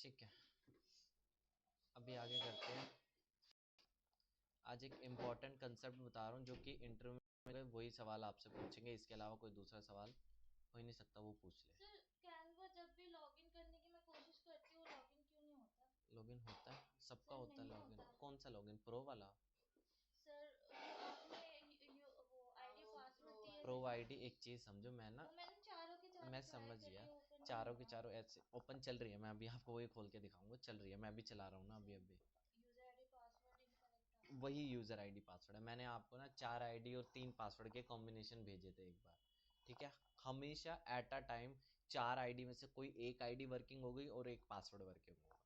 ठीक है, अभी आगे करते हैं। आज एक इम्पॉर्टेंट कंसेप्ट बता रहा हूँ जो कि इंटरव्यू में वही सवाल आपसे पूछेंगे, इसके अलावा कोई दूसरा सवाल हो ही नहीं सकता, वो पूछ ले। सर कैनवा जब भी लॉगिन करने की मैं कोशिश करती हूँ लॉगिन क्यों नहीं होता? लॉगिन होता है, सबका सर होता है नहीं लॉगिन। होता। कौन सा लॉगिन, प्रो वाला? सर वो आपने वो आईडी पासवर्ड दिया प्रो था ना, आईडी एक चीज़ समझो, मैं ना वो मैंने चारों के चारों मैं ट्राई समझ कर गया, लिए, ओपन नहीं चारों हो के रहा। चारों ऐसे ओपन चल रही है। मैं अभी आपको वही खोल के दिखाऊंगा, चल रही है, मैं अभी चला रहा हूँ ना अभी अभी। यूजर आईडी पासवर्ड इनकरेक्ट आ रहा है। वही यूज़र आईडी पासवर्ड है। मैंने आपको ना 4 आईडी और 3 पासवर्ड के कॉम्बिनेशन भेजे थे एक बार, ठीक है। हमेशा एट अ टाइम 4 आईडी में से कोई एक आईडी वर्किंग हो गई और एक पासवर्ड वर्किंग होगा।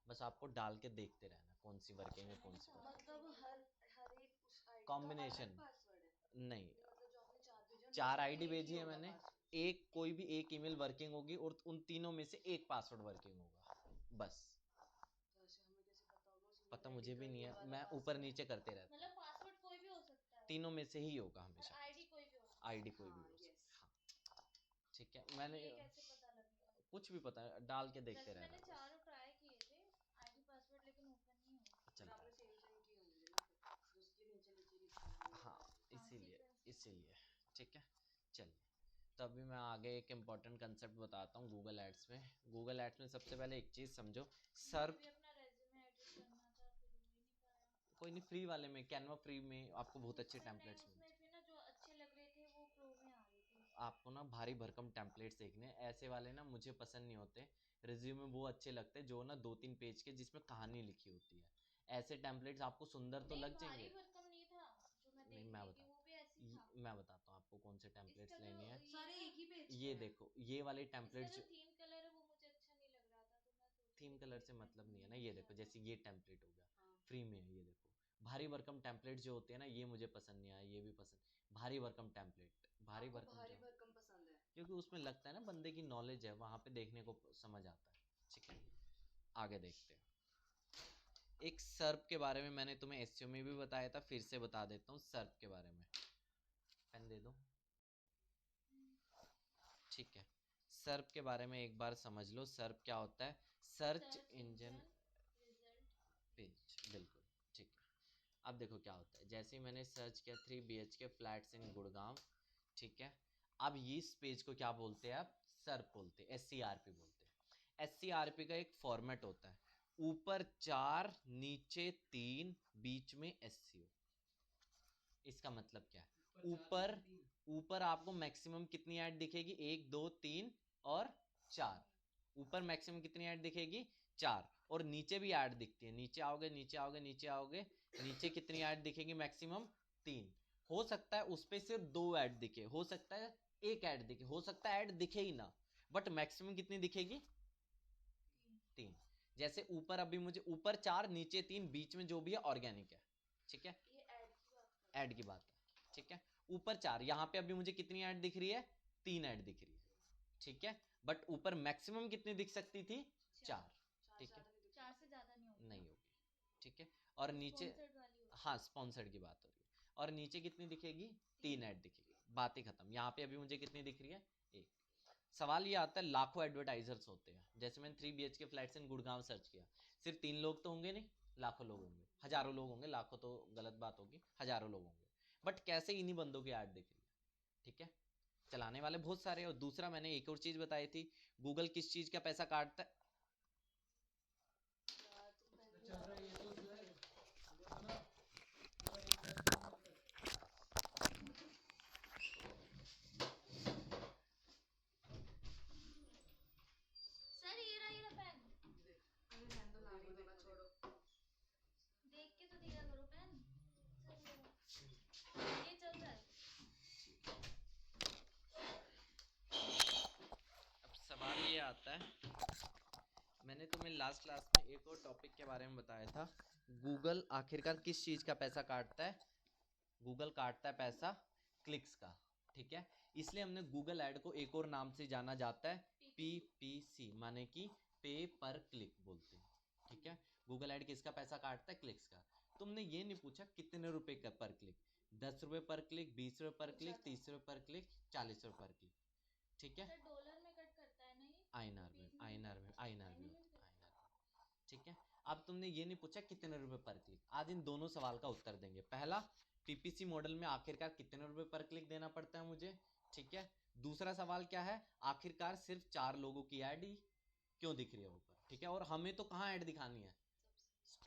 बस आपको डाल के देखते रहना कौन सी वर्किंग है कौन सी वर्किंग। मतलब हर एक उस आईडी का कॉम्बिनेशन अलग पासवर्ड है? नहीं, मतलब जो आपने चार भेजे 4 उनमें से आईडी एक ही भेजी है होगा मैंने, पासवर्ड? एक कोई भी एक ईमेल वर्किंग होगी और उन तीनों में से एक पासवर्ड वर्किंग होगा बस। तो ऐसे हमें कैसे पता होगा उस पता email मुझे ID भी का नहीं ये है, वाला मैं ऊपर पासवर्ड है? नीचे करते रहता मतलब हूँ। पासवर्ड कोई भी हो सकता है, तीनों में से ही होगा और हमेशा आईडी पासवर्ड, कोई भी हो सकता आईडी कोई भी हाँ हो यस। सकता है। हाँ ठीक है, मैंने है। ये कैसे पता लगेगा? कुछ भी पता है, डाल के देखते वैसे रहना मैंने बस। चारों ट्राई किए थे आईडी पासवर्ड, लेकिन ओपन नहीं हुआ। चल फिर रहा आपने है, सेम सेम किए होंगे ना, फिर जो उसके नीचे नीचे लिखा है यूजर हाँ आईडी। हाँ इसीलिए सीक्वेंस। इसीलिए ठीक है। चलिए, तो अभी मैं आगे एक इम्पॉर्टेंट कंसेप्ट बताता हूँ गूगल एड्स में। गूगल एड्स में सबसे पहले एक चीज़ समझो, मुझे सर्फ। भी अपना रेज्यूमे एडिट करना था, फिर हो ही नहीं पाया। कोई नहीं, फ्री वाले में, कैनवा फ्री में आपको बहुत अच्छे पर नहीं, टेम्पलेट्स मिल उसमें भी ना जो अच्छे लग रहे थे वो प्रो में आ रहे थे। आपको ना भारी भरकम टेम्पलेट्स देखने हैं। ऐसे वाले ना मुझे पसंद नहीं होते। रिज्यूमे वो अच्छे लगते हैं जो ना 2-3 पेज के जिसमें कहानी लिखी होती है। ऐसे टेम्पलेट्स आपको सुंदर तो नहीं लग भारी जाएंगे। भरकम नहीं था, जो मैं नहीं, देख मैं रही थी बता वो भी ऐसी था। मैं बताता हूँ आपको कौन से इसका टेम्पलेट्स जो लेने हैं। ये सारे ना, एक ही पेज पे ये हैं। देखो, ये वाले इसका टेम्पलेट्स जो थीम कलर है वो मुझे अच्छा नहीं लग रहा था, तो मैं सोच रही थीम थी कलर कोई से डिफरेंट मतलब नहीं है ना। थीम ये मिल देखो, जाता। जैसे ये टेम्पलेट हो गया, हाँ फ्री में है। ये देखो, भारी भरकम टेम्पलेट जो होते हैं ना, ये मुझे पसंद नहीं आया, ये भी पसंद। भारी भरकम टेम्पलेट, भारी आपको भरकम भारी जो, भरकम पसंद है? क्योंकि उसमें लगता है ना बंदे की नॉलेज है, वहां पे देखने को समझ आता है। ठीक है, आगे देखते हैं। एक सर्प के बारे में मैंने तुम्हें एसईओ में भी बताया था, फिर से बता देता हूँ सर्प के बारे में। पेन दे दो। ठीक है, सर्प के बारे में एक बार समझ लो। सर्प क्या होता है? सर्च इंजन रिजल्ट पेज, बिल्कुल ठीक है। अब देखो क्या होता है, जैसे ही मैंने सर्च किया 3 BHK फ्लैट्स इन गुड़गांव, ठीक है। अब इस पेज को क्या बोलते हैं? आप सर्प बोलते हैं, SCRP बोलते हैं। SCRP का एक फॉर्मेट होता है, ऊपर 4 नीचे 3 बीच में SEO। इसका मतलब क्या है? ऊपर ऊपर आपको मैक्सिमम कितनी ऐड दिखेगी? 1 2 3 और 4। ऊपर मैक्सिमम कितनी ऐड दिखेगी? 4। और नीचे भी ऐड दिखती है, नीचे आओगे नीचे आओगे नीचे आओगे, नीचे कितनी ऐड दिखेगी? मैक्सिमम 3। हो सकता है उस पर सिर्फ 2 ऐड दिखे, हो सकता है 1 ऐड दिखे, हो सकता है ऐड दिखे ही ना, बट मैक्सिमम कितनी दिखेगी? 3। जैसे ऊपर अभी मुझे ऊपर 4 नीचे 3 बीच में जो भी है ऑर्गेनिक है, ठीक है। ये ऐड की बात कर ऐड की बात है, ठीक है। ऊपर 4, यहाँ पे अभी मुझे कितनी ऐड दिख रही है? 3 ऐड दिख रही है, ठीक है। बट ऊपर मैक्सिमम कितनी दिख सकती थी? 4, ठीक है। 4 से ज्यादा नहीं होगी, नहीं होगी, ठीक है। और नीचे, स्पॉन्सर्ड वाली होगी। हाँ स्पॉन्सर्ड की बात हो रही है। और नीचे कितनी दिखेगी? 3 ऐड दिखेगी, बात ही खत्म। यहाँ पे अभी मुझे कितनी दिख रही है? 1। सवाल ये आता है, लाखों एडवर्टाइजर्स होते हैं। जैसे मैंने 3 BHK flats in Gurgaon search किया, सिर्फ 3 लोग तो होंगे नहीं, लाखों लोग होंगे, हजारों लोग होंगे, लाखों तो गलत बात होगी, हजारों लोग होंगे। बट कैसे इन्हीं बंदों की ऐड दिख रही है, ठीक है। चलाने वाले बहुत सारे। और दूसरा मैंने एक और चीज बताई थी, गूगल किस चीज का पैसा काटता है? यार तुम पहले सर ये रहा पेन, अरे रहने दो, लाने दो ना, छोड़ो। देख के तो दिया करो पेन। सर ये चल रहा है। अब सवाल ये आता है, मैंने तुम्हें लास्ट क्लास में एक और टॉपिक के बारे में बताया था, गूगल आखिरकार किस चीज का पैसा काटता है? गूगल काटता है पैसा क्लिक्स का, ठीक है। इसलिए हमने गूगल ऐड को एक और नाम से जाना जाता है, PPC, माने कि पे पर क्लिक बोलते हैं, ठीक है। गूगल ऐड किसका पैसा काटता है? क्लिक्स का। तुमने ये नहीं पूछा कितने रुपए का पर क्लिक, 10 रुपए पर क्लिक, 20 रुपए पर क्लिक, 30 रुपए पर क्लिक, 40 रुपए पर क्लिक, ठीक है। सर डॉलर में कट करता है ना ये? आईएनआर में, रुपीस नहीं आईएनआर में, करता? आईएनआर भी नहीं होता है, करता। आईएनआर। अब तुमने ये नहीं पूछा कितने रुपए पर क्लिक। आज इन दोनों सवाल का उत्तर देंगे। पहला, पीपीसी मॉडल में आखिरकार कितने रुपए पर क्लिक देना पड़ता है मुझे, ठीक है। दूसरा सवाल क्या है, आखिरकार सिर्फ 4 लोगों की ऐड ही क्यों दिख रही है ऊपर, ठीक है। और हमें तो कहाँ ऐड दिखानी है,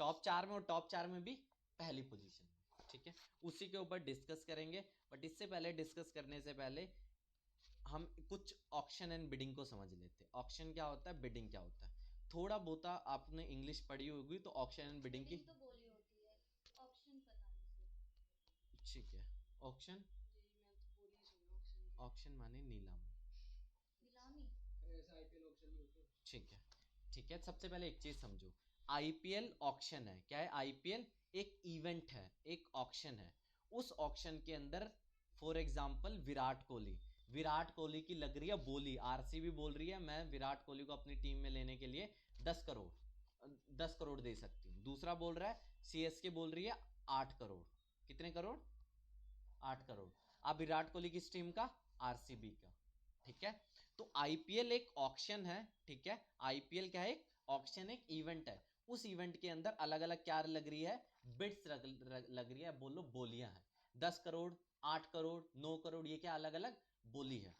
टॉप 4 में, और टॉप 4 में भी पहली पोजीशन में, ठीक है। उसी के ऊपर डिस्कस करेंगे। बट इससे पहले, डिस्कस करने से पहले हम कुछ ऑक्शन एंड बिडिंग को समझ लेते हैं। ऑक्शन क्या होता है, बिडिंग क्या होता है। थोड़ा बहुत आपने इंग्लिश पढ़ी होगी तो ऑक्शन एंड बिडिंग की, तो बोली होती है, ऑप्शन पता नहीं। ठीक है। ऑक्शन, यही मैं तो बोली सुना ऑक्शन की। ऑक्शन माने नीलाम, नीलामी। ऐसा आईपीएल ऑक्शन नहीं होते। ठीक है, ठीक है। सबसे पहले एक चीज समझो, आईपीएल ऑक्शन है। क्या है आईपीएल, एक इवेंट है, एक ऑक्शन है। उस ऑक्शन के अंदर फॉर एग्जांपल विराट कोहली की लग रही है बोली, आरसीबी बोल रही है मैं विराट कोहली को अपनी टीम में लेने के लिए 10 करोड़ दे सकती हूँ। दूसरा बोल रहा है, सीएसके बोल रही है 8 करोड़। कितने करोड़, 8 करोड़। अब विराट कोहली किस टीम का, आरसीबी का, ठीक है। तो आईपीएल एक ऑक्शन है, ठीक है। आईपीएल क्या है, एक ऑक्शन, एक इवेंट है। उस इवेंट के अंदर अलग अलग क्या लग रही है, बिड्स लग रही है, बोलो बोलियां हैं। 10 करोड़, 8 करोड़, 9 करोड़, ये क्या अलग अलग बोली है,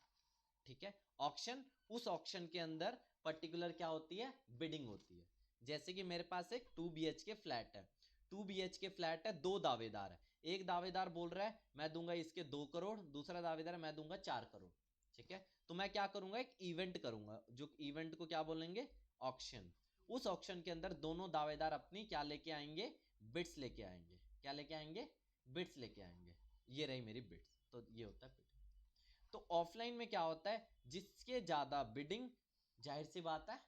ठीक है। ऑक्शन, उस ऑक्शन के अंदर पर्टिकुलर क्या होती है, बिडिंग होती है। जैसे कि मेरे पास एक 2 BHK फ्लैट है, 2 BHK फ्लैट है, 2 दावेदार है। एक दावेदार बोल रहा है मैं दूंगा इसके 2 करोड़, दूसरा दावेदार मैं दूंगा 4 करोड़, ठीक है। तो मैं क्या करूंगा, एक इवेंट करूंगा, जो इवेंट को क्या बोलेंगे, ऑक्शन। उस ऑक्शन के अंदर दोनों दावेदार अपनी क्या लेके आएंगे, बिड्स लेके आएंगे। क्या लेके आएंगे, बिड्स लेके आएंगे। ये रही मेरी बिड्स, तो ये होता है बिडिंग। तो ऑफलाइन में क्या होता है, जिसके ज्यादा बिडिंग, जाहिर सी बात है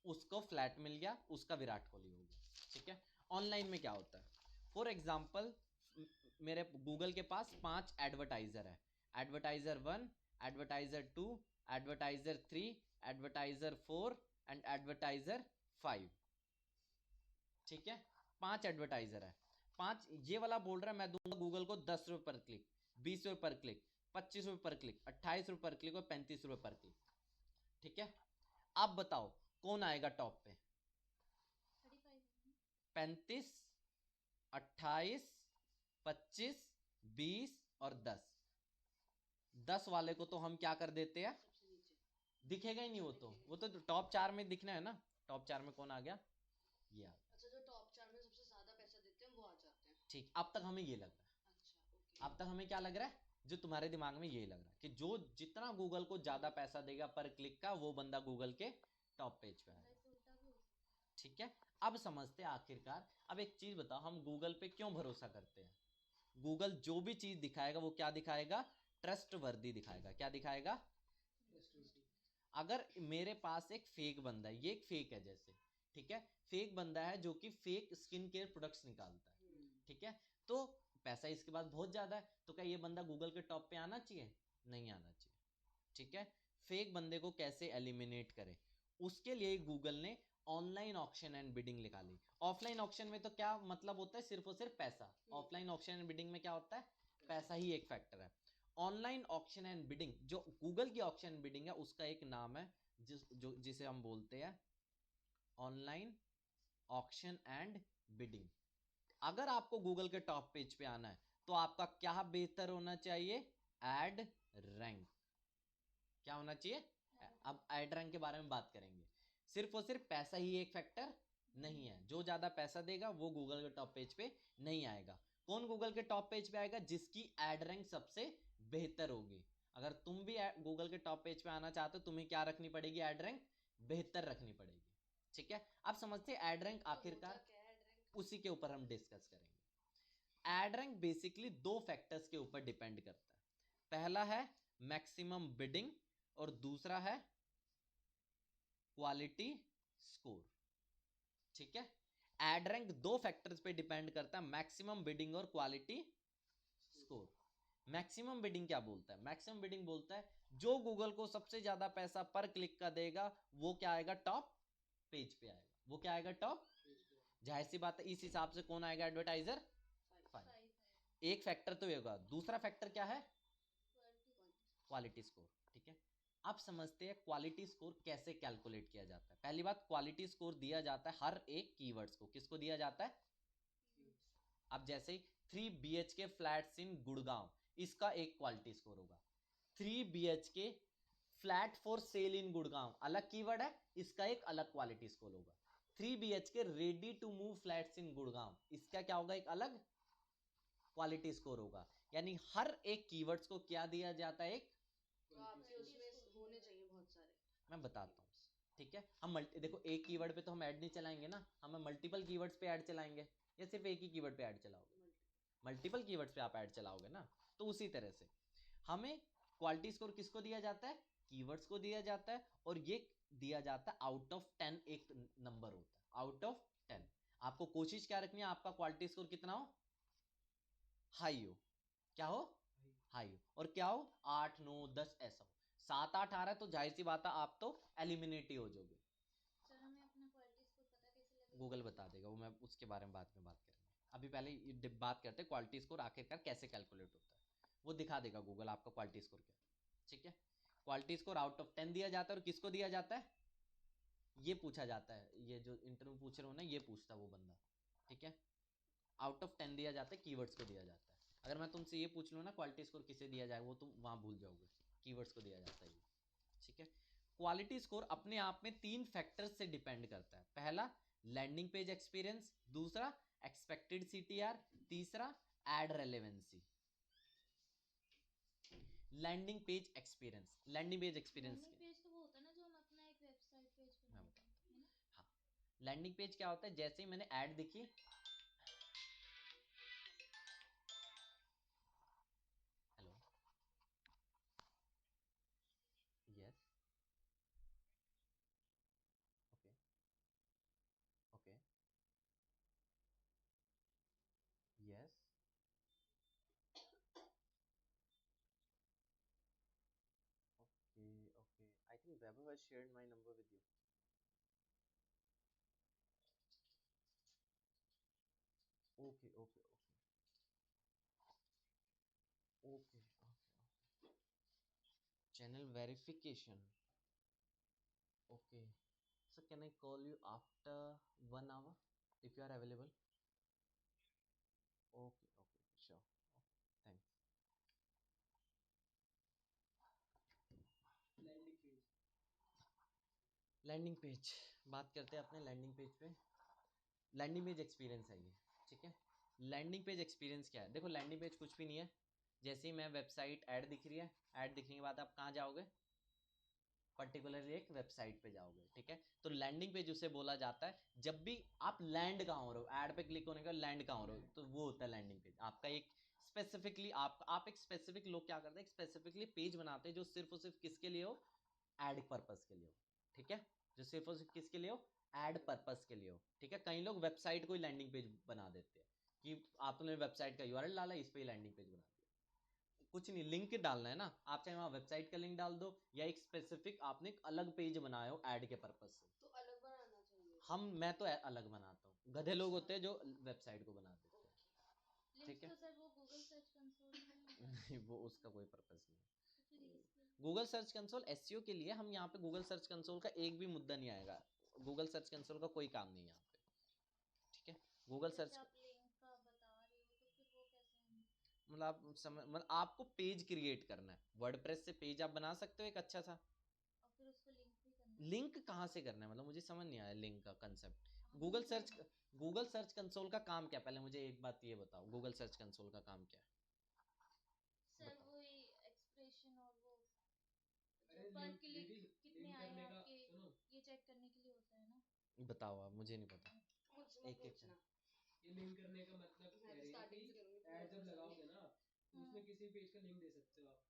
उसको फ्लैट मिल गया, उसका विराट कोहली हो गया, ठीक है। ऑनलाइन में क्या होता है, फॉर एग्जाम्पल मेरे गूगल के पास 5 एडवर्टाइजर है। Advertiser 1, advertiser 2, advertiser 3, advertiser 4 and advertiser 5, ठीक है। 5 एडवर्टाइजर है। 5, ये वाला बोल रहा है मैं दूंगा गूगल को 10 रुपए पर क्लिक, 20 रुपए पर क्लिक, 25 रुपए पर क्लिक, 28 रुपए पर क्लिक और 35 रुपए पर क्लिक, ठीक है। अब बताओ कौन आएगा टॉप पे, 35, 28, 25, 20 और 10। 10 वाले को तो हम क्या कर देते हैं, सबसे नीचे दिखेगा ही नहीं, वो तो टॉप 4 में दिखना है ना। टॉप 4 में कौन आ गया, ये आ गया, अच्छा, जो टॉप 4 में सबसे ज्यादा पैसा देते हैं वो आ जाते हैं। ठीक। अब तक हमें ये लग रहा है, अच्छा ओके। अब तक हमें क्या लग रहा है, जो तुम्हारे दिमाग में यही लग रहा है कि जो जितना गूगल को ज्यादा पैसा देगा पर क्लिक का, वो बंदा गूगल के टॉप पेज पे आएगा, ठीक है। अब समझते हैं आखिरकार। अब एक चीज बताओ, हम गूगल पे क्यों भरोसा करते हैं। गूगल जो भी चीज दिखाएगा वो क्या दिखाएगा, ट्रस्ट वर्दी दिखाएगा। क्या दिखाएगा, अगर मेरे पास एक फेक बंदा है, ये एक फेक है जैसे, ठीक है, फेक बंदा है जो कि फेक स्किन केयर प्रोडक्ट्स निकालता है, ठीक है, तो पैसा इसके पास बहुत ज्यादा है, तो क्या ये बंदा गूगल के टॉप पे आना चाहिए, नहीं आना चाहिए, ठीक है। फेक बंदे को कैसे एलिमिनेट करें, उसके लिए गूगल ने ऑनलाइन ऑक्शन एंड बिडिंग निकाली। ऑफलाइन ऑक्शन में तो क्या मतलब होता है, सिर्फ और सिर्फ पैसा। ऑफलाइन ऑक्शन एंड बिडिंग में क्या होता है, पैसा ही एक फैक्टर है। ऑनलाइन ऑक्शन एंड बिडिंग, जो गूगल की ऑक्शन एंड बिडिंग है, उसका एक नाम है जिसे हम बोलते हैं ऑनलाइन ऑक्शन एंड बिडिंग। अगर आपको गूगल के टॉप पेज पे आना है तो आपका क्या बेहतर होना चाहिए, एड रैंक। क्या होना चाहिए, अब एड रैंक के बारे में बात करेंगे। सिर्फ और सिर्फ पैसा ही एक फैक्टर नहीं है, जो ज्यादा पैसा देगा वो गूगल के टॉप पेज पे नहीं आएगा। कौन गूगल के टॉप पेज पे आएगा, जिसकी एड रैंक सबसे बेहतर होगी। अगर तुम भी गूगल के टॉप पेज पे आना चाहते हो, तुम्हें क्या रखनी पड़ेगी, एड रैंक बेहतर रखनी पड़ेगी, ठीक है। अब समझते हैं एड रैंक आखिरकार, उसी के ऊपर हम डिस्कस करेंगे। एड रैंक बेसिकली 2 फैक्टर्स के ऊपर डिपेंड करता है। पहला है मैक्सिमम बिडिंग और दूसरा है क्वालिटी स्कोर, ठीक है। एड रैंक 2 फैक्टर्स पे डिपेंड करता है, मैक्सिमम बिडिंग और क्वालिटी स्कोर। मैक्सिमम बिडिंग क्या बोलता है, मैक्सिमम बिडिंग बोलता है जो गूगल को सबसे ज्यादा पैसा पर क्लिक का देगा वो क्या आएगा, टॉप पेज पे आएगा, वो क्या आएगा, टॉप। जाहिर सी बात है, इस हिसाब से कौन आएगा, एडवर्टाइजर 5। एक फैक्टर तो ये होगा। दूसरा फैक्टर क्या है, क्वालिटी स्कोर, ठीक है। अब समझते हैं क्वालिटी स्कोर कैसे कैलकुलेट किया जाता है। पहली बात, क्वालिटी स्कोर दिया जाता है हर एक कीवर्ड्स को। किसको दिया जाता है? अब जैसे 3 BHK फ्लैट्स इन गुड़गांव, इसका एक क्वालिटी स्कोर होगा। 3 BHK फ्लैट फॉर सेल इन गुड़गांव अलग कीवर्ड है, इसका एक अलग क्वालिटी स्कोर होगा। 3 BHK ready to move flats in Gurgaon, इसका क्या होगा? एक अलग क्वालिटी स्कोर होगा। यानी हर एक कीवर्ड्स को क्या दिया जाता है? एक, तो आपके उसमें होने चाहिए बहुत सारे। मैं बताता हूँ, ठीक है। हम देखो एक कीवर्ड पे तो हम ऐड नहीं चलाएंगे ना, हम मल्टीपल कीवर्ड्स पे ऐड चलाएंगे, या सिर्फ एक ही कीवर्ड पे ऐड चलाओगे? मल्टीपल कीवर्ड्स पे आप ऐड चलाओगे ना। तो उसी तरह से हमें क्वालिटी स्कोर किसको दिया जाता है? कीवर्ड्स को दिया जाता है, और ये दिया जाता है आउट ऑफ 10, एक नंबर होता है आउट ऑफ 10। आपको कोशिश क्या रखनी है? आपका क्वालिटी स्कोर कितना हो? हाई हो। क्या हो? हाई हो। और क्या हो? 8, 9, 10 ऐसा हो। 7, 8 आ रहा है तो जाहिर सी बात है आप तो एलिमिनेट ही हो जाओगे। सर हमें अपना क्वालिटी स्कोर पता कैसे लगेगा? गूगल बता देगा, वो मैं उसके बारे में बाद में बात करेंगे। अभी पहले बात करते हैं क्वालिटी स्कोर आखिरकार कैसे कैलकुलेट होता है। वो दिखा देगा गूगल आपका क्वालिटी स्कोर क्या है, ठीक है। क्वालिटी स्कोर आउट ऑफ 10 दिया जाता है, और किसको दिया जाता है? ये पूछा जाता है, ये जो इंटरव्यू पूछ रहे हो ना, ये पूछता है वो बंदा, ठीक है। आउट ऑफ 10 दिया जाता है, कीवर्ड्स को दिया जाता है। अगर मैं तुमसे ये पूछ लूँ ना क्वालिटी स्कोर किसे दिया जाए, वो तुम वहाँ भूल जाओगे, कीवर्ड्स को दिया जाता है ये, ठीक है। क्वालिटी स्कोर अपने आप में 3 फैक्टर्स से डिपेंड करता है। पहला, लैंडिंग पेज एक्सपीरियंस, दूसरा एक्सपेक्टेड CTR, तीसरा ad relevancy. Landing page experience, landing page experience landing page तो वो होता है ना जो हम अपना एक वेबसाइट पेज मैं बनाते हैं, है ना? हाँ, लैंडिंग पेज क्या होता है? जैसे ही मैंने ऐड दिखी, hello, yes, okay, okay, yes, okay, okay, I think Vaibhav has shared my number with you. Okay, okay, okay, okay, okay. Channel verification. Okay. So can I call you after 1 hour if you are available? Okay, okay, sure. Okay, thanks. Landing page. Landing page बात करते हैं अपने landing page पे। Landing page experience है ये, ठीक है। Landing page experience क्या है? देखो लैंडिंग पेज कुछ भी नहीं है। जैसे ही मैं वेबसाइट ऐड दिख रही है, ऐड दिखने के बाद आप कहाँ जाओगे? पर्टिकुलरली एक वेबसाइट पे जाओगे, ठीक है। तो लैंडिंग पेज उसे बोला जाता है जब भी आप लैंड कहाँ हो रहे हो, ऐड पे क्लिक होने का लैंड कहाँ हो रहे हो, तो वो होता है लैंडिंग पेज। आपका एक स्पेसिफिकली आप एक स्पेसिफिक, लोग क्या करते हैं, एक स्पेसिफिकली पेज बनाते हैं जो सिर्फ और सिर्फ किसके लिए हो? एड पर्पस के लिए हो, ठीक है। जो सिर्फ और सिर्फ किसके लिए हो? एड पर्पस के लिए हो, ठीक है। कई लोग वेबसाइट को ही लैंडिंग पेज बना देते हैं कि आपने वेबसाइट का URL डाला, इस पे ही लैंडिंग पेज बना दिया। कुछ नहीं, लिंक डालना है ना, आप चाहे वहाँ वेबसाइट का लिंक डाल दो, या एक स्पेसिफिक आपने एक अलग पेज बनाया हो ऐड के पर्पस से। तो अलग बनाना चाहिए। मैं तो अलग बनाता हूँ, गधे लोग होते हैं जो वेबसाइट को बना देते हैं, लिंक ठीक है। तो सर वो गूगल सर्च कंसोल में नहीं, वो उसका कोई पर्पस नहीं है। तो फिर ये किसके लिए? गूगल सर्च कंसोल SEO के लिए। हम यहाँ पे गूगल सर्च कंसोल का एक भी मुद्दा नहीं आएगा, गूगल सर्च कंसोल का कोई काम नहीं है यहाँ पे, ठीक है। गूगल जैसे सर्च आप लिंक का बता रहे हो तो फिर वो कैसे हम? मतलब आपको पेज क्रिएट करना है, वर्डप्रेस से पेज आप बना सकते हो एक अच्छा सा। और फिर उसको लिंक भी करना है? लिंक कहाँ से करना है, मतलब मुझे समझ नहीं आया लिंक का कंसेप्ट। हाँ, गूगल सर्च कंसोल का काम क्या? पहले मुझे एक बात ये बताओ, गूगल सर्च कंसोल का काम क्या है? सर बताओ। वो एक्सप्रेशन और वो अरे जो पर लिंक क्लिक दीदी, कितने लिंक आए करने हैं का आपके, सुनो, ये चेक करने के लिए होता है ना? बताओ आप, मुझे नहीं पता। कुछ एक एक पूछना। ये लिंक करने का मतलब कह मैं तो रही है स्टार्टिंग से कि करूंगी ऐड जब लगाओगे ना तो उसमें किसी पेज का लिंक दे सकते हो आप,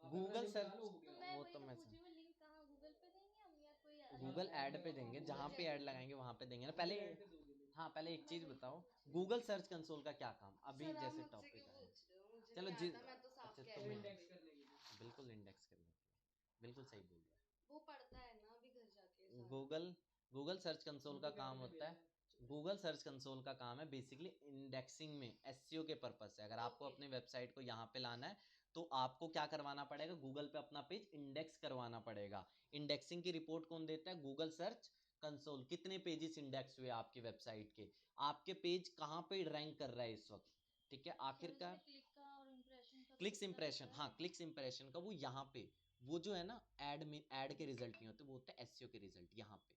वहाँ पे अपना गूगल लिंक सर्च, डालो, हो तो गया। मैं वो वही तो तो मैं पूछ रही हूँ, लिंक कहाँ गूगल पे देंगे हम या कोई जहाँ गूगल ऐड ऐड पे लगाओगे देंगे, गूगल जहाँ पे ऐड ऐड लगाएंगे वहां पे देंगे ना गूगल पहले। ऐड पे दोगे लिंक। हाँ, पहले एक मैं चीज वही तो बताओ, पूछ रही हूँ। गूगल सर्च कंसोल का क्या काम अभी सर आप जैसे मुझसे टॉपिक क्यों आया? पूछ रहे हो? मुझे चलो नहीं जी, आता, मैं तो साफ अच्छा कह वो रही हूँ इंडेक्स पे। करने के लिए। बिल्कुल इंडेक्स करने के लिए, बिल्कुल सही बोल रहा वो पढ़ता है ना अभी घर जाके है। सारा। गूगल सर्च कंसोल तुमको का क्या काम पता होता मेरा है, गूगल सर्च कंसोल का काम है बेसिकली इंडेक्सिंग में, SEO के पर्पस से। अगर आपको ओके। अपने वेबसाइट को यहाँ पे लाना है तो आपको क्या करवाना पड़ेगा, गूगल पे अपना पेज इंडेक्स करवाना पड़ेगा। इंडेक्सिंग की रिपोर्ट कौन देता है, गूगल सर्च कंसोल। कितने पेजेस इंडेक्स हुए आपके वेबसाइट के, आपके पेज कहाँ पे रैंक कर रहा है इस वक्त, ठीक है। आखिरकार क्लिक का और इम्प्रेशन का क्लिक्स इंप्रेशन, हाँ क्लिक्स इंप्रेशन का वो यहाँ पे, वो जो है ना ऐड में, ऐड के रिजल्ट नहीं होते, वो होता है एसईओ के रिजल्ट। यहाँ पे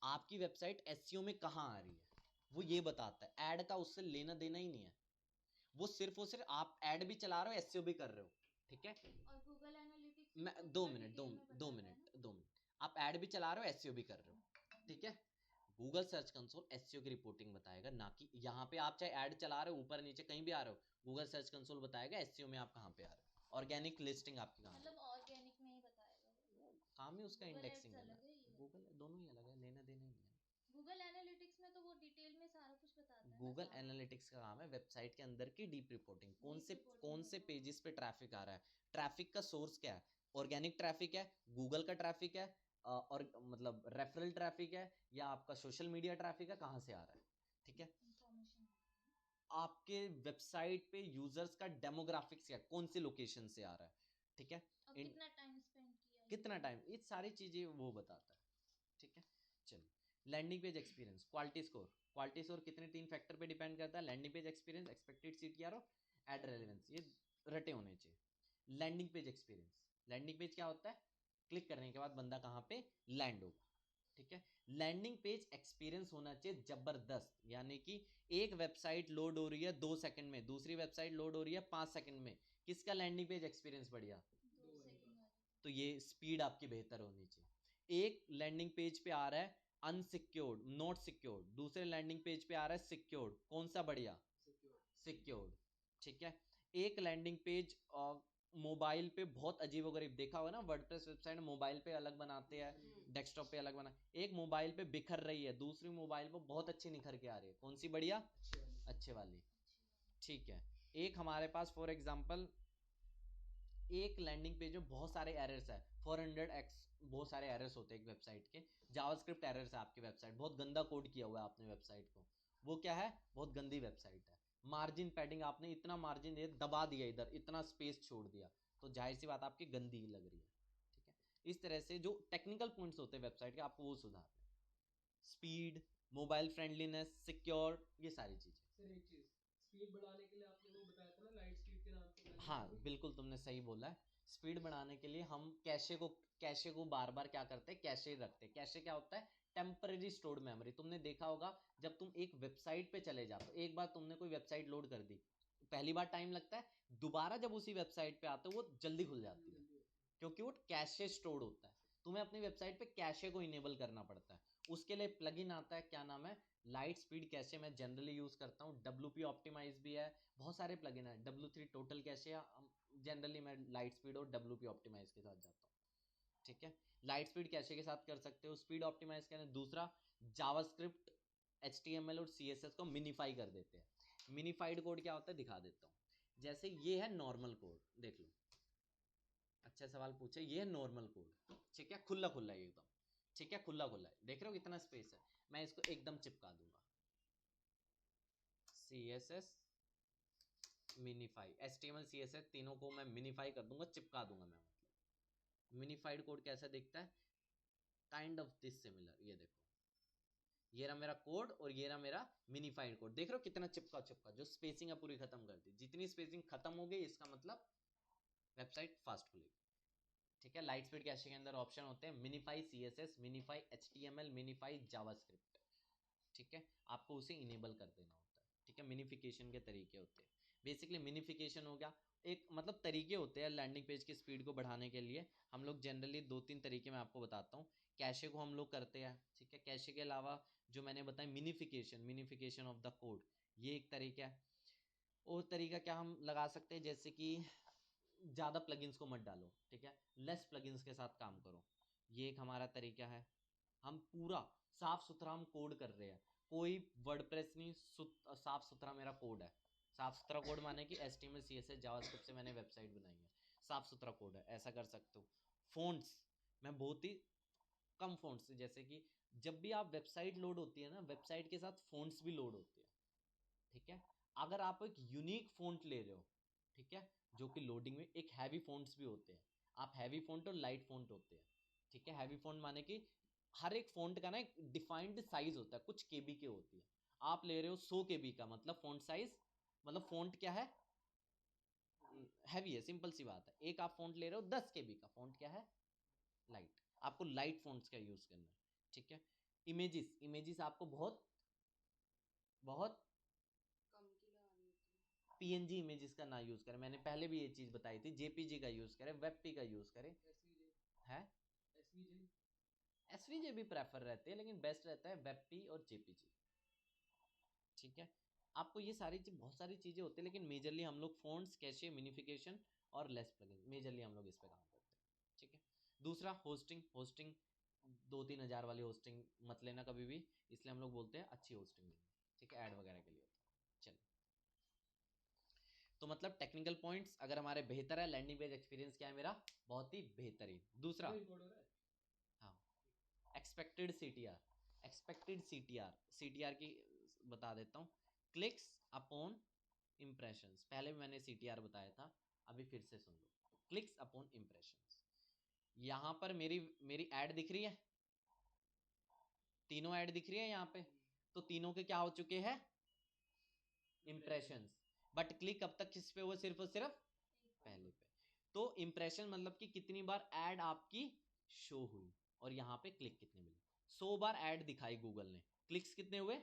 आपकी वेबसाइट एसईओ में कहाँ आ रही है वो ये बताता है, ऐड का उससे लेना देना ही नहीं है। वो सिर्फ आप ऐड भी चला रहे हो, एसईओ भी कर रहे हो, ठीक है। और गूगल एनालिटिक्स मैं 2 मिनट, आप ऐड भी चला रहे हो, एसईओ भी कर रहे हो, ठीक है। गूगल सर्च कंसोल एसईओ की रिपोर्टिंग बताएगा, ना कि यहाँ पे आप चाहे ऐड चला रहे हो, ऊपर नीचे कहीं भी आ रहे हो, गूगल सर्च कंसोल बताएगा एसईओ में आप कहाँ पे आ रहे हो। ऑर्गेनिक लिस्टिंग आपकी कहाँ पे, मतलब ऑर्गेनिक में ही बताएगा वो। काम ही उसका Google इंडेक्सिंग Ads करना अलग है, ये गूगल दोनों ही अलग है, लेना देना ही नहीं है। गूगल एनालिटिक्स में तो वो डिटेल में सारा कुछ बताता है ना। गूगल एनालिटिक्स का काम है वेबसाइट के अंदर की डीप रिपोर्टिंग, कौन से पेजेस पे ट्रैफिक आ रहा है, ट्रैफिक का सोर्स क्या है, ऑर्गेनिक ट्रैफिक है, गूगल का ट्रैफिक है, और मतलब रेफरल ट्रैफिक है, या आपका सोशल मीडिया ट्रैफिक है, कहाँ से आ रहा है, ठीक है। इंफॉर्मेशन। आपके वेबसाइट पे यूजर्स का डेमोग्राफिक्स क्या, कौन सी लोकेशन से आ रहा है, ठीक है। और कितना टाइम स्पेंड किया, कितना टाइम, ये सारी चीजें वो बताता है, ठीक है। चलिए, landing page experience, quality score. Quality score कितने 3 फैक्टर पे डिपेंड करता है, landing page experience, expected CTR और एड रेलेवेंस, ये रटे होने चाहिए। Landing page experience, landing page क्या होता है, क्लिक करने के बाद बंदा कहाँ पे लैंड होगा, ठीक है। लैंडिंग पेज एक्सपीरियंस होना चाहिए जबरदस्त, यानी कि एक वेबसाइट लोड हो रही है 2 सेकंड में, दूसरी वेबसाइट लोड हो रही है 5 सेकंड में, किसका लैंडिंग पेज एक्सपीरियंस बढ़िया, 2 सेकंड वाली। तो ये स्पीड आपकी बेहतर होनी चाहिए। एक लैंडिंग पेज पे आ रहा है अनसिक्योर्ड, नॉट सिक्योर्ड, दूसरे लैंडिंग पेज पे आ रहा है सिक्योर्ड, कौन सा बढ़िया, सिक्योर्ड, ठीक है। एक लैंडिंग पेज मोबाइल पे बहुत अजीबोगरीब, देखा होगा ना वर्डप्रेस वेबसाइट मोबाइल पे अलग बनाते हैं, डेस्कटॉप पे अलग बना, एक मोबाइल पे बिखर रही है, दूसरी मोबाइल पे बहुत अच्छी निखर के आ रही है, कौन सी बढ़िया, अच्छे वाली, ठीक है। एक हमारे पास फॉर एग्जांपल एक लैंडिंग पेज में बहुत सारे एरर्स है, 400x बहुत सारे एरर्स होते हैं एक वेबसाइट के, जावास्क्रिप्ट एरर्स है आपकी वेबसाइट, बहुत गंदा कोड किया हुआ है आपने वेबसाइट को, वो क्या है, बहुत गंदी वेबसाइट है। मार्जिन पैडिंग आपने इतना मार्जिन दे दबा दिया, इधर इतना स्पेस छोड़ दिया, तो जाहिर सी बात आपकी गंदी लग रही है, ठीक है। इस तरह से जो टेक्निकल पॉइंट्स होते हैं वेबसाइट के, आपको वो सुधारने, स्पीड, मोबाइल फ्रेंडलीनेस, सिक्योर, ये सारी चीजें। सर एक चीज, स्पीड बढ़ाने के लिए आपने वो बताया था ना, लाइट स्पीड के नाम से। हाँ बिल्कुल तुमने सही बोला है, स्पीड बढ़ाने के लिए हम कैशे को बार बार क्या करते हैं, कैशे रखते हैं। कैशे क्या होता है, टेम्पररी स्टोर्ड मेमोरी। तुमने देखा होगा जब तुम एक वेबसाइट पे चले जाते हो, एक बार तुमने कोई वेबसाइट लोड कर दी, पहली बार टाइम लगता है, दोबारा जब उसी वेबसाइट पे आते हो वो जल्दी खुल जाती है, क्योंकि वो कैशे स्टोर्ड होता है। तुम्हें अपनी वेबसाइट पे कैशे को इनेबल करना पड़ता है, उसके लिए प्लगइन आता है, क्या नाम है, लाइट स्पीड कैशे, मैं जनरली यूज करता हूँ। WP ऑप्टिमाइज भी है, बहुत सारे प्लगइन है, W3 टोटल कैशे, या जनरली मैं लाइट स्पीड और WP ऑप्टिमाइज के साथ जाता हूँ, ठीक है। लाइट स्पीड कैशे के साथ कर सकते हो, स्पीड ऑप्टिमाइज करें। दूसरा, जावास्क्रिप्ट, HTML और CSS को मिनिफाई कर देते हैं। मिनिफाइड कोड क्या होता है दिखा देता हूँ, जैसे ये है नॉर्मल कोड, देख लो, अच्छा सवाल पूछे, ये है नॉर्मल कोड, ठीक है, खुला खुला है एकदम, ठीक है, खुला खुला है, देख रहे हो कितना स्पेस है, मैं इसको एकदम चिपका दूंगा, CSS मिनिफाई, HTML CSS तीनों को मैं मिनिफाई कर दूंगा, चिपका दूंगा मैं, मतलब मिनिफाइड कोड कैसा दिखता है, काइंड ऑफ दिस सिमिलर, ये देखो, ये रहा मेरा कोड और ये रहा मेरा मिनिफाइड कोड, देख रहे हो कितना चिपका चिपका, जो स्पेसिंग है पूरी खत्म कर दी, जितनी स्पेसिंग खत्म हो गई इसका मतलब वेबसाइट फास्ट खुलेगी, ठीक है। लाइट स्पीड कैशे के अंदर ऑप्शन होते हैं मिनिफाई CSS, मिनिफाई HTML, मिनिफाई जावास्क्रिप्ट, ठीक है, आपको उसे इनेबल कर देना होता है, ठीक है। मिनिफिकेशन के तरीके होते हैं, बेसिकली मिनिफिकेशन हो गया एक, मतलब तरीके होते हैं लैंडिंग पेज की स्पीड को बढ़ाने के लिए। हम लोग जनरली 2-3 तरीके मैं आपको बताता हूँ। कैशे को हम लोग करते हैं, ठीक है, कैशे के अलावा जो मैंने बताया मिनिफिकेशन ऑफ द कोड, ये एक तरीका है। और तरीका क्या हम लगा सकते हैं, जैसे कि ज़्यादा प्लगइन्स को मत डालो, ठीक है, लेस प्लगइन्स के साथ काम करो, ये एक हमारा तरीका है। हम पूरा साफ सुथरा हम कोड कर रहे हैं, कोई वर्डप्रेस नहीं, साफ सुथरा मेरा कोड है। साफ सुथरा कोड माने कि HTML CSS जावास्क्रिप्ट से मैंने वेबसाइट बनाई है, साफ सुथरा कोड है, ऐसा कर सकते हो। फ़ॉन्ट्स, मैं बहुत ही कम फ़ॉन्ट्स, जैसे कि जब भी आप वेबसाइट लोड होती है ना, वेबसाइट के साथ फ़ॉन्ट्स भी लोड होते हैं, ठीक है। अगर आप एक यूनिक फ़ॉन्ट ले रहे हो, ठीक है, जो कि लोडिंग में एक हैवी फ़ॉन्ट्स भी होते हैं। आप हैवी फ़ॉन्ट और लाइट फ़ॉन्ट होते हैं, ठीक है। हैवी फ़ॉन्ट माने कि हर एक फ़ॉन्ट का ना एक डिफाइंड साइज होता है, कुछ केबी के होती है। आप ले रहे हो 100 केबी का, मतलब फ़ॉन्ट साइज, मतलब फ़ॉन्ट क्या है, हैवी है, सिंपल सी बात है। एक आप फ़ॉन्ट ले रहे हो 10 केबी का, फ़ॉन्ट क्या है, लाइट। आपको लाइट फ़ॉन्ट्स का यूज़ करना है, ठीक है। इमेजेस, इमेजेस आपको बहुत बहुत कम की लगानी होती है। पीएनजी इमेजेस का ना यूज़ करें, मैंने पहले भी ये चीज़ बताई थी। जेपीजी का यूज़ करें, वेबपी का यूज़ करें, एसवीजे है एसवीजे एसवीजे भी प्रेफर रहते हैं, लेकिन बेस्ट रहता है वेबपी और जेपीजी, ठीक है। आपको ये सारी चीज, बहुत सारी चीज़ें होती है, लेकिन मेजरली हम लोग फ़ॉन्ट्स, कैशे, मिनिफिकेशन और लेस प्लगइन, मेजरली हम लोग इस पे काम करते हैं, ठीक है। दूसरा होस्टिंग, होस्टिंग 2-3 हज़ार वाली होस्टिंग मत लेना कभी भी, इसलिए हम लोग बोलते हैं अच्छी होस्टिंग लेना, ठीक है, ऐड वगैरह के लिए होता है। चलो, तो मतलब टेक्निकल पॉइंट्स अगर हमारे बेहतर है, लैंडिंग पेज एक्सपीरियंस क्या है मेरा, बहुत ही बेहतरीन। दूसरा, रिकॉर्ड हो रहा है। हाँ, expected CTR, expected CTR, CTR की बता देता हूँ। क्लिक्स अपॉन इम्प्रेशंस, पहले भी मैंने सीटीआर बताया था, अभी फिर से सुन लो। क्लिक्स अपॉन इम्प्रेशंस, यहाँ पर मेरी मेरी ऐड दिख रही है, तीनों ऐड दिख रही है यहाँ पे, तो तीनों के क्या हो चुके हैं, इम्प्रेशंस। बट क्लिक अब तक किस पे हुआ, सिर्फ और सिर्फ पहले पे। तो इम्प्रेशन मतलब कि कितनी बार ऐड आपकी शो हुई, और यहाँ पे क्लिक कितने मिले। 100 बार ऐड दिखाई गूगल ने, क्लिक्स कितने हुए,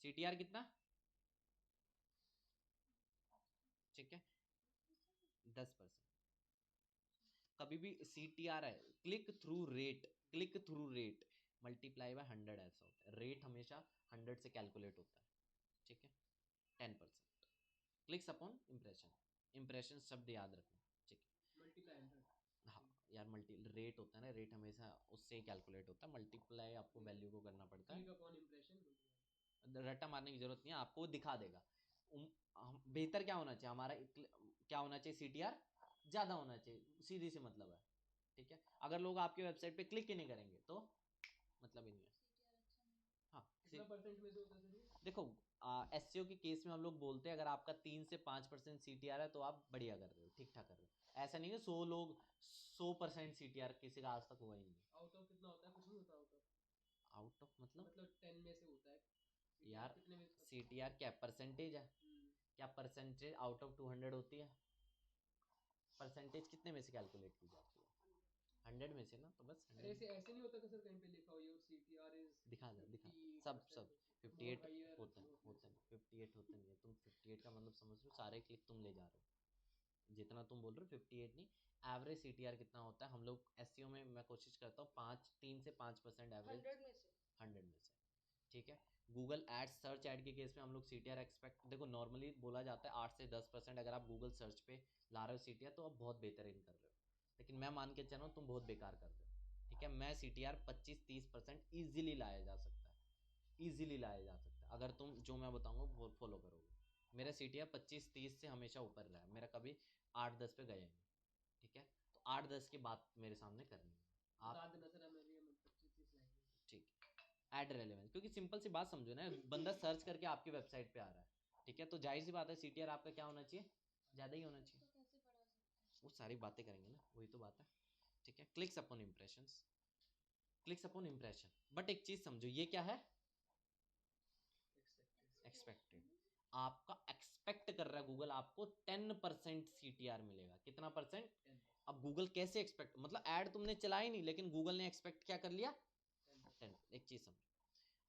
सीटीआर कितना, ठीक है, 10%। कभी भी सीटीआर है, click through rate, click through rate multiply by 100 ऐसा होता है, रेट हमेशा 100 से कैलकुलेट होता है, ठीक है। 10% क्लिक्स अपॉन इम्प्रेशन, इम्प्रेशन शब्द याद रखना, ठीक है। मल्टीप्लाई 100। हाँ यार, मल्टी रेट होता है ना, रेट हमेशा उससे ही कैलकुलेट होता है, मल्टीप्लाई आपको वैल्यू को करना पड़ता है, क्लिक अपॉन इंप्रेशन रट्टा मारने की जरूरत नहीं है, आपको दिखा देगा। बेहतर क्या होना चाहिए हमारा, क्या होना चाहिए, सीटीआर ज़्यादा होना चाहिए, सीधी सी मतलब है, ठीक है। अगर लोग आपकी वेबसाइट पे क्लिक ही नहीं करेंगे तो मतलब ही नहीं है। हाँ, कितना परसेंट में से होता है सर ये? देखो, एसईओ के केस में हम लोग बोलते हैं अगर आपका 3 से 5% सीटीआर है तो आप बढ़िया कर रहे हो, ठीक ठाक कर रहे हो। ऐसा नहीं है 100 लोग 100% सीटीआर किसी का आज तक हुआ ही नहीं। आउट ऑफ कितना होता है, कुछ नहीं होता आउट ऑफ, आउट ऑफ मतलब 10 में से होता है CTR यार, कितने में सीटीआर क्या परसेंटेज है, हम्म, क्या परसेंटेज आउट ऑफ 200 होती है, परसेंटेज कितने में से कैलकुलेट की जाती है, 100 में से ना, तो बस अरे 100 ऐसे नहीं होता कि सर कहीं पे लिखा हो योर CTR इज दिखा दे, दिखा 50% सब मोर 58 हायर होता है, होता है 58 होता नहीं है, तुम 58 का मतलब समझ रहे हो, सारे क्लिक तुम ले जा रहे हो, जितना तुम बोल रहे हो 58 नहीं। एवरेज सीटीआर कितना होता है, हम लोग एसईओ में मैं कोशिश करता हूँ 3 से 5% एवरेज, 100 में से 100 में से, ठीक है। गूगल एड्स, सर्च ऐड के केस में हम लोग सीटीआर एक्सपेक्ट, देखो नॉर्मली बोला जाता है 8 से 10%, अगर आप गूगल सर्च पे ला रहे हो सीटीआर तो आप बहुत बेहतरीन कर रहे हो, लेकिन मैं मान के चल रहा हूँ तुम बहुत बेकार कर रहे हो, ठीक है। मैं सीटीआर 25-30% ईजिली लाया जा सकता है, ईजिली लाया जा सकता है, अगर तुम जो मैं बताऊंगा वो फॉलो करोगे। मेरा सीटीआर 25-30 से हमेशा ऊपर रहा है, मेरा कभी 8-10 पे गया नहीं, ठीक है। तो 8-10 की बात मेरे सामने करनी है बता आप, देना सर हमें भी, हम 25-30 लाएंगे। ठीक है। एड रेलेवेंस, क्योंकि सिंपल सी बात समझो ना, बंदा सर्च करके आपकी वेबसाइट पे आ रहा है, ठीक है, तो जाहिर सी बात है सीटीआर आपका क्या होना चाहिए, ज़्यादा ही होना चाहिए। तो कैसे बढ़ा सकते हैं? वो सारी बातें करेंगे ना, वही तो बात है, ठीक है। Clicks upon impressions, clicks upon impression, but एक चीज़ समझो, ये क्या है, एक्सपेक्टेड, आपका एक्सपेक्ट कर रहा है गूगल आपको 10% सीटीआर मिलेगा, कितना परसेंट। 10%, अब गूगल कैसे एक्सपेक्ट, मतलब ऐड तुमने चलाई नहीं, लेकिन गूगल ने एक्सपेक्ट क्या कर लिया, 10। एक चीज समझो,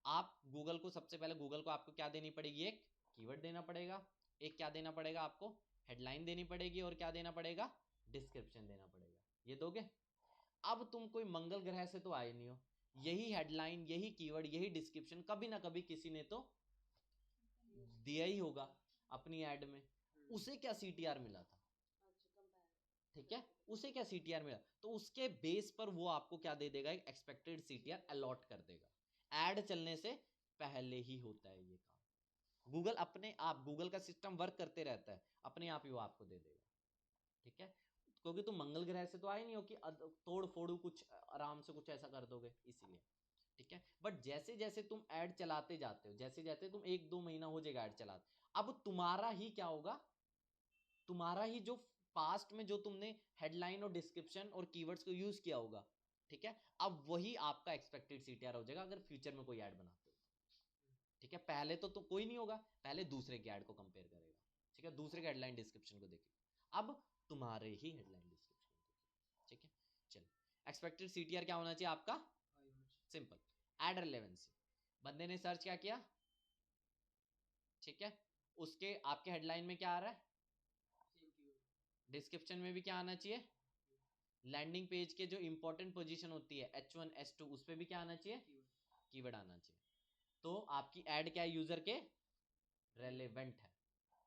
आप गूगल को सबसे पहले, गूगल को आपको क्या देनी पड़ेगी, एक कीवर्ड देना पड़ेगा, एक क्या देना पड़ेगा आपको, हेडलाइन देनी पड़ेगी, और क्या देना पड़ेगा, डिस्क्रिप्शन देना पड़ेगा, ये दोगे। अब तुम कोई मंगल ग्रह से तो आए नहीं हो, यही हेडलाइन, यही कीवर्ड, यही डिस्क्रिप्शन कभी ना कभी किसी ने तो दिया ही होगा अपनी ऐड में, उसे क्या सीटीआर मिला था, अच्छा कंपेयर ठीक है, उसे क्या सीटीआर मिला, तो उसके बेस पर वो आपको क्या दे देगा, एक एक्सपेक्टेड सीटीआर अलॉट कर देगा। ऐड चलने से पहले ही होता है ये काम, गूगल अपने आप, गूगल का सिस्टम वर्क करते रहता है, अपने आप ही वो आपको दे देगा, ठीक है। क्योंकि तुम मंगल ग्रह से तो आए नहीं हो कि तोड़ फोड़ू कुछ आराम से कुछ ऐसा कर दोगे, इसीलिए, ठीक है। बट जैसे जैसे तुम ऐड चलाते जाते हो, जैसे जैसे तुम 1-2 महीना हो जाएगा ऐड चलाते, अब तुम्हारा ही क्या होगा, तुम्हारा ही जो पास्ट में जो तुमने हेडलाइन और डिस्क्रिप्शन और कीवर्ड्स को यूज किया होगा, ठीक है, अब वही आपका एक्सपेक्टेड सीटीआर हो जाएगा अगर फ्यूचर में कोई ऐड बनाते हो। ठीक है, पहले तो कोई नहीं होगा, पहले दूसरे के ऐड को कंपेयर करेगा, ठीक है, दूसरे के हेडलाइन डिस्क्रिप्शन को देखेगा, अब तुम्हारे ही हेडलाइन डिस्क्रिप्शन को देखेगा। ठीक है, चलो एक्सपेक्टेड सीटीआर क्या होना चाहिए आपका? Simple, ad relevancy. बंदे ने सर्च क्या किया, ठीक है, उसके आपके हेडलाइन में क्या आ रहा है, डिस्क्रिप्शन में भी क्या आना चाहिए, लैंडिंग पेज के जो इंपॉर्टेंट पोजीशन होती है H1 H2 उस पे भी क्या आना चाहिए, कीवर्ड आना चाहिए। तो आपकी ऐड क्या है, यूजर के रेलेवेंट है।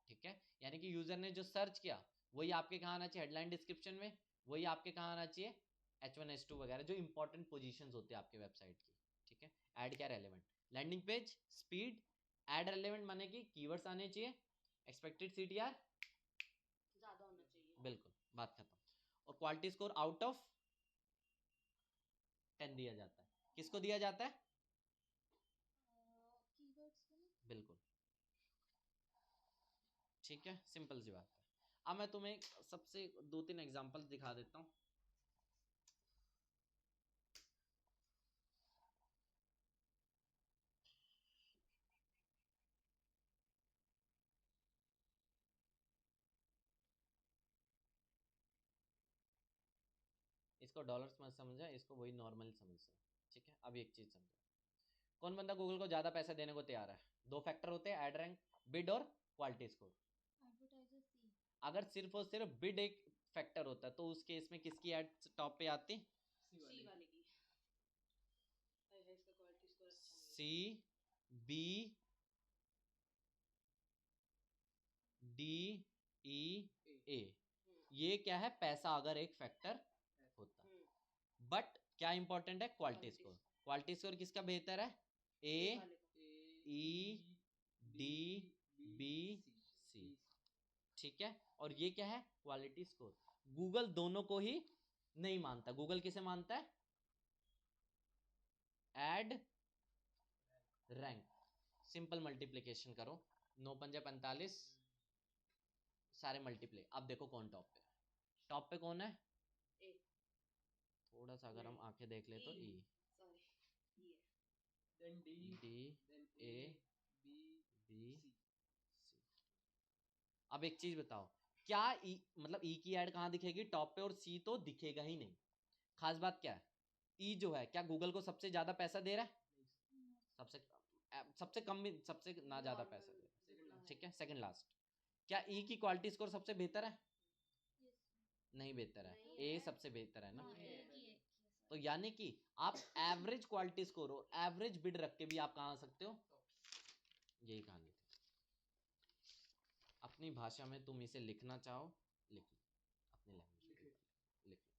ठीक है, यानी कि यूजर ने जो सर्च किया वही आपके कहाँ आना चाहिए, हेडलाइन डिस्क्रिप्शन में, वही आपके कहाँ आना चाहिए, H1 H2 वगैरह जो इंपॉर्टेंट पोजीशंस होते हैं आपके वेबसाइट की। ठीक है, ऐड क्या relevant, landing page speed, ad relevant माने कि कीवर्ड्स आने चाहिए, एक्सपेक्टेड सीटीआर ज्यादा होना चाहिए। बिल्कुल, बात खत्म। और क्वालिटी स्कोर आउट ऑफ 10 दिया जाता है, किसको दिया जाता है, कीवर्ड्स को ना। बिल्कुल। ठीक है, सिंपल सी बात है। अब मैं तुम्हें सबसे 2-3 एग्जांपल्स दिखा देता हूं। इसको डॉलर्स में समझा, इसको वही नॉर्मल समझ। ठीक है, अब एक चीज समझो, कौन बंदा गूगल को ज्यादा पैसा देने को तैयार है? 2 फैक्टर होते हैं, ऐड रैंक, बिड और क्वालिटी स्कोर। एडवर्टाइजर सी। अगर सिर्फ और सिर्फ बिड एक फैक्टर होता है तो उस केस में किसकी ऐड टॉप पे आती? सी वाले की। इसका क्वालिटी स्कोर अच्छा नहीं है। सी, बी, डी, ई, ए, ये क्या है, पैसा अगर एक फैक्टर होता है। बट क्या इंपॉर्टेंट है, क्वालिटी स्कोर। क्वालिटी स्कोर किसका बेहतर है? ए, वाले का। ई, डी, बी, सी। ठीक है, और ये क्या है, क्वालिटी स्कोर। गूगल दोनों को ही नहीं मानता, गूगल किसे मानता है? Add rank. सिंपल मल्टीप्लीकेशन करो, 9 पंजे 45, सारे मल्टीप्ले। अब देखो कौन टॉप पे, टॉप पे कौन है? ए। थोड़ा सा अगर हम आंखें देख ले तो ई, सॉरी ये then D, डी, then ए, B, बी, C. सी। अब एक चीज बताओ, क्या ई मतलब ई की ऐड कहां दिखेगी, टॉप पे, और सी तो दिखेगा ही नहीं। खास बात क्या है, ई जो है क्या गूगल को सबसे ज्यादा पैसा दे रहा है? सबसे सबसे कम भी, सबसे ना ज्यादा पैसा दे रहा है। ठीक है, सेकंड लास्ट। क्या ई की क्वालिटी स्कोर सबसे बेहतर है? नहीं बेहतर है, नहीं ए है। सबसे बेहतर है ना। हाँ, है। एक ही है। तो यानी कि आप एवरेज क्वालिटी स्कोर हो, एवरेज बिड रख के भी आप कहाँ आ सकते हो, यही कहानी थी। अपनी भाषा में तुम इसे लिखना चाहो लिख लो, अपनी लैंग्वेज में लिख लो,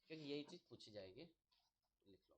क्योंकि यही चीज पूछी जाएगी, लिख लो।